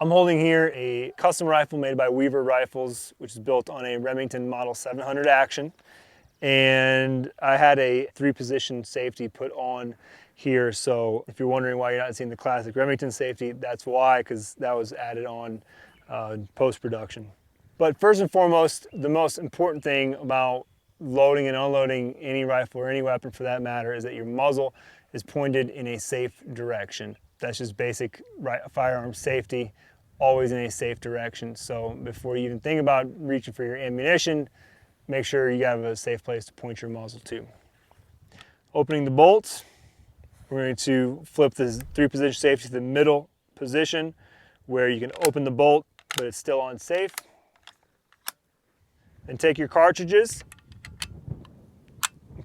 I'm holding here a custom rifle made by Weaver Rifles, which is built on a Remington Model 700 Action. And I had a 3-position safety put on here. So if you're wondering why you're not seeing the classic Remington safety, that's why, because that was added on post-production. But first and foremost, the most important thing about loading and unloading any rifle or any weapon for that matter is that your muzzle is pointed in a safe direction. That's just basic firearm safety, always in a safe direction. So before you even think about reaching for your ammunition, make sure you have a safe place to point your muzzle to. Opening the bolts, we're going to flip the 3-position safety to the middle position where you can open the bolt, but it's still unsafe. Then take your cartridges,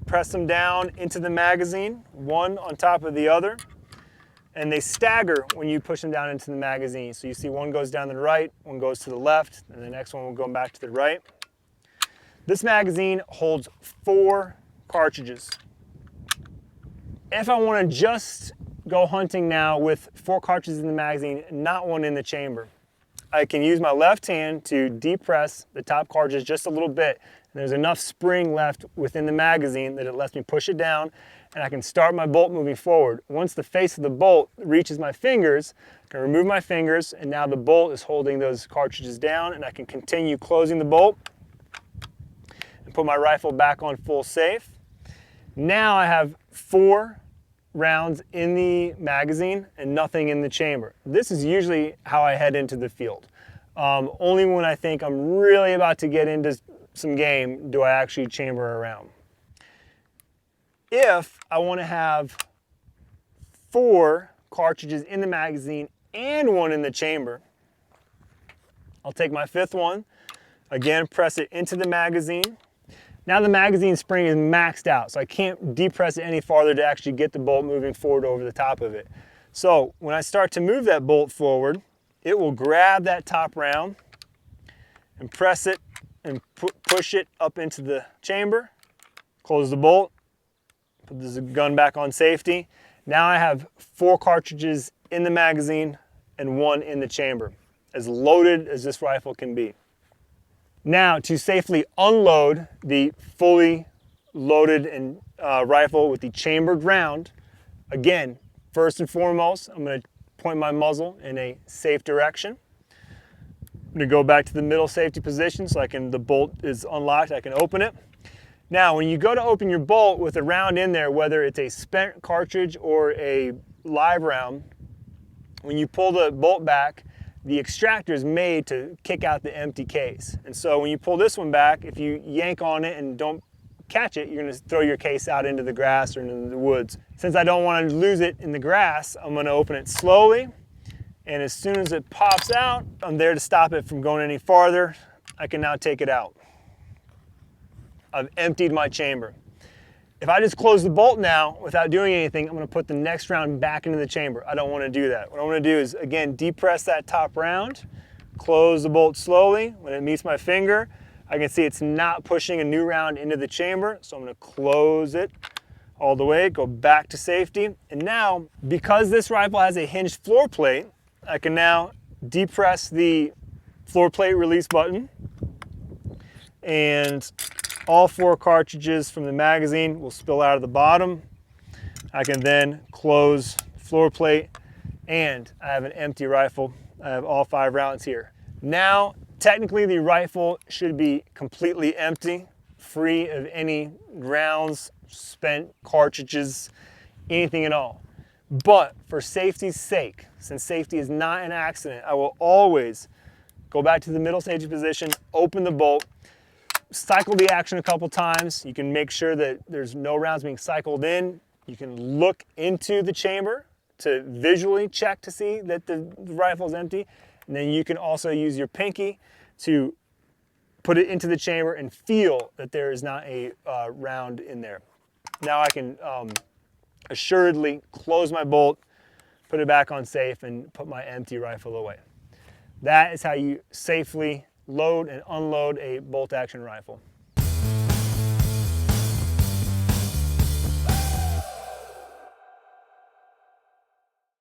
press them down into the magazine, one on top of the other, and they stagger when you push them down into the magazine. So you see one goes down to the right, one goes to the left, and the next one will go back to the right. This magazine holds 4 cartridges. If I want to just go hunting now with 4 cartridges in the magazine, not one in the chamber, I can use my left hand to depress the top cartridge just a little bit. And there's enough spring left within the magazine that it lets me push it down, and I can start my bolt moving forward. Once the face of the bolt reaches my fingers, I can remove my fingers, and now the bolt is holding those cartridges down, and I can continue closing the bolt and put my rifle back on full safe. Now I have 4 rounds in the magazine and nothing in the chamber. This is usually how I head into the field. Only when I think I'm really about to get into some game do I actually chamber around. If I want to have 4 cartridges in the magazine and 1 in the chamber, I'll take my 5th one, again press it into the magazine. Now the magazine spring is maxed out, so I can't depress it any farther to actually get the bolt moving forward over the top of it. So when I start to move that bolt forward, it will grab that top round and press it and push it up into the chamber, close the bolt, put the gun back on safety. Now I have 4 cartridges in the magazine and 1 in the chamber, as loaded as this rifle can be. Now to safely unload the fully loaded and rifle with the chambered round, again, first and foremost, I'm going to point my muzzle in a safe direction. I'm going to go back to the middle safety position so the bolt is unlocked, I can open it. Now when you go to open your bolt with a round in there, whether it's a spent cartridge or a live round, when you pull the bolt back, the extractor is made to kick out the empty case. And so when you pull this one back, if you yank on it and don't catch it, you're going to throw your case out into the grass or into the woods. Since I don't want to lose it in the grass, I'm going to open it slowly. And as soon as it pops out, I'm there to stop it from going any farther. I can now take it out. I've emptied my chamber. If I just close the bolt now without doing anything, I'm going to put the next round back into the chamber. I don't want to do that. What I want to do is, again, depress that top round, close the bolt slowly. When it meets my finger, I can see it's not pushing a new round into the chamber, so I'm going to close it all the way, go back to safety. And now, because this rifle has a hinged floor plate, I can now depress the floor plate release button, and all 4 cartridges from the magazine will spill out of the bottom. I can then close the floor plate, and I have an empty rifle. I have all 5 rounds here. Now, technically the rifle should be completely empty, free of any rounds, spent cartridges, anything at all. But for safety's sake, since safety is not an accident, I will always go back to the middle safety position, open the bolt, cycle the action a couple times. You can make sure that there's no rounds being cycled in. You can look into the chamber to visually check to see that the rifle is empty. And then you can also use your pinky to put it into the chamber and feel that there is not a round in there. Now I can assuredly close my bolt, put it back on safe, and put my empty rifle away. That is how you safely load and unload a bolt action rifle.